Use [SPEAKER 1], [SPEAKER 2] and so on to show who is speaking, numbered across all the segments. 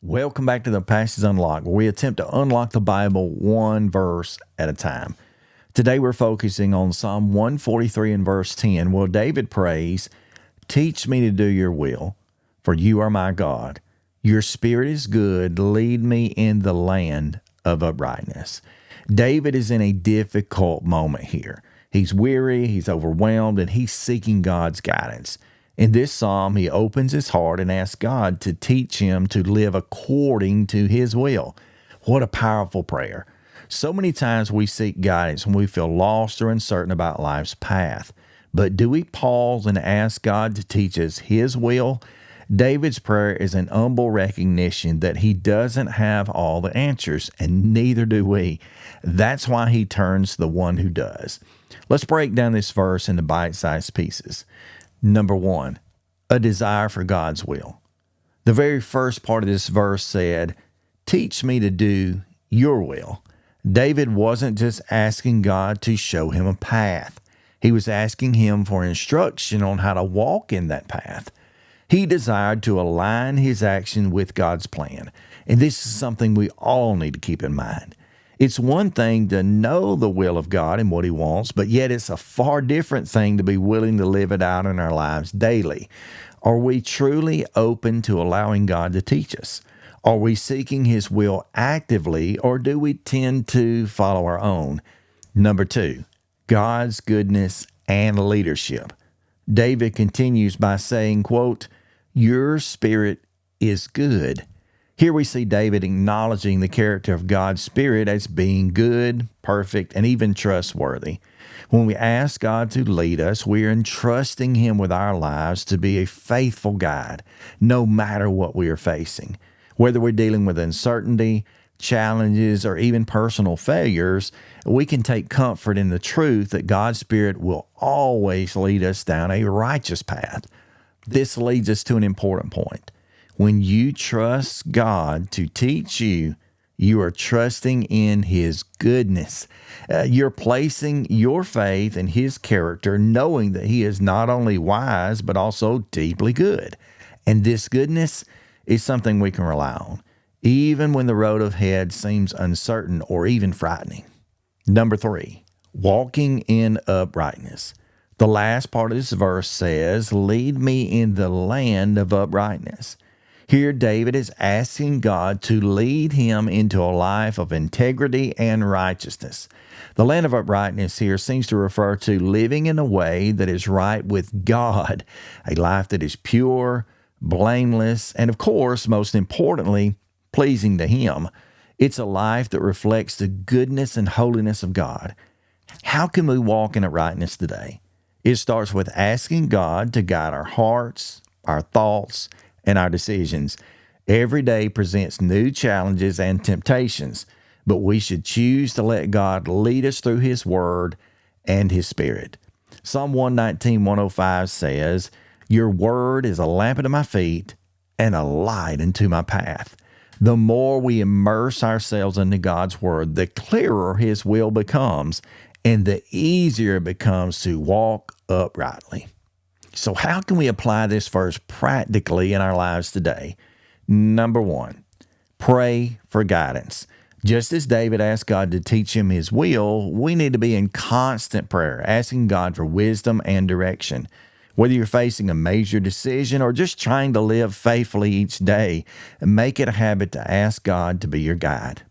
[SPEAKER 1] Welcome back to the Passage Unlocked, where we attempt to unlock the Bible one verse at a time. Today we're focusing on Psalm 143 and verse 10, where David prays, "Teach me to do your will, for you are my God. Your spirit is good. Lead me in the land of uprightness." David is in a difficult moment here. He's weary, he's overwhelmed, and he's seeking God's guidance. In this psalm, he opens his heart and asks God to teach him to live according to his will. What a powerful prayer. So many times we seek guidance when we feel lost or uncertain about life's path. But do we pause and ask God to teach us his will? David's prayer is an humble recognition that he doesn't have all the answers, and neither do we. That's why he turns to the one who does. Let's break down this verse into bite-sized pieces. Number one, a desire for God's will. The very first part of this verse said, "Teach me to do your will." David wasn't just asking God to show him a path. He was asking him for instruction on how to walk in that path. He desired to align his action with God's plan. And this is something we all need to keep in mind. It's one thing to know the will of God and what he wants, but yet it's a far different thing to be willing to live it out in our lives daily. Are we truly open to allowing God to teach us? Are we seeking his will actively, or do we tend to follow our own? Number two, God's goodness and leadership. David continues by saying, quote, "Your spirit is good." Here we see David acknowledging the character of God's Spirit as being good, perfect, and even trustworthy. When we ask God to lead us, we are entrusting him with our lives to be a faithful guide, no matter what we are facing. Whether we're dealing with uncertainty, challenges, or even personal failures, we can take comfort in the truth that God's Spirit will always lead us down a righteous path. This leads us to an important point. When you trust God to teach you, you are trusting in his goodness. You're placing your faith in his character, knowing that he is not only wise, but also deeply good. And this goodness is something we can rely on, even when the road ahead seems uncertain or even frightening. Number three, walking in uprightness. The last part of this verse says, "Lead me in the land of uprightness." Here, David is asking God to lead him into a life of integrity and righteousness. The land of uprightness here seems to refer to living in a way that is right with God, a life that is pure, blameless, and of course, most importantly, pleasing to him. It's a life that reflects the goodness and holiness of God. How can we walk in uprightness today? It starts with asking God to guide our hearts, our thoughts, and our decisions. Every day presents new challenges and temptations, but we should choose to let God lead us through his word and his spirit. Psalm 119, 105 says, "Your word is a lamp unto my feet and a light unto my path." The more we immerse ourselves into God's word, the clearer his will becomes, and the easier it becomes to walk uprightly. So how can we apply this verse practically in our lives today? Number one, pray for guidance. Just as David asked God to teach him his will, we need to be in constant prayer, asking God for wisdom and direction. Whether you're facing a major decision or just trying to live faithfully each day, make it a habit to ask God to be your guide.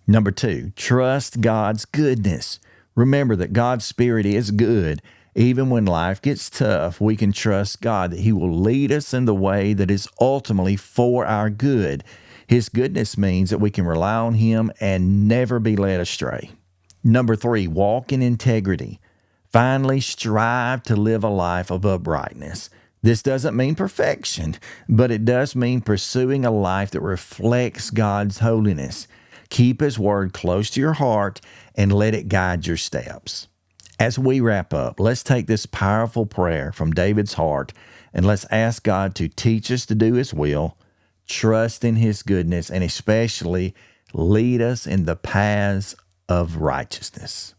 [SPEAKER 1] Number two, trust God's goodness. Remember that God's Spirit is good. Even when life gets tough, we can trust God that he will lead us in the way that is ultimately for our good. His goodness means that we can rely on him and never be led astray. Number three, walk in integrity. Finally, strive to live a life of uprightness. This doesn't mean perfection, but it does mean pursuing a life that reflects God's holiness. Keep his word close to your heart and let it guide your steps. As we wrap up, let's take this powerful prayer from David's heart and let's ask God to teach us to do his will, trust in his goodness, and especially lead us in the paths of righteousness.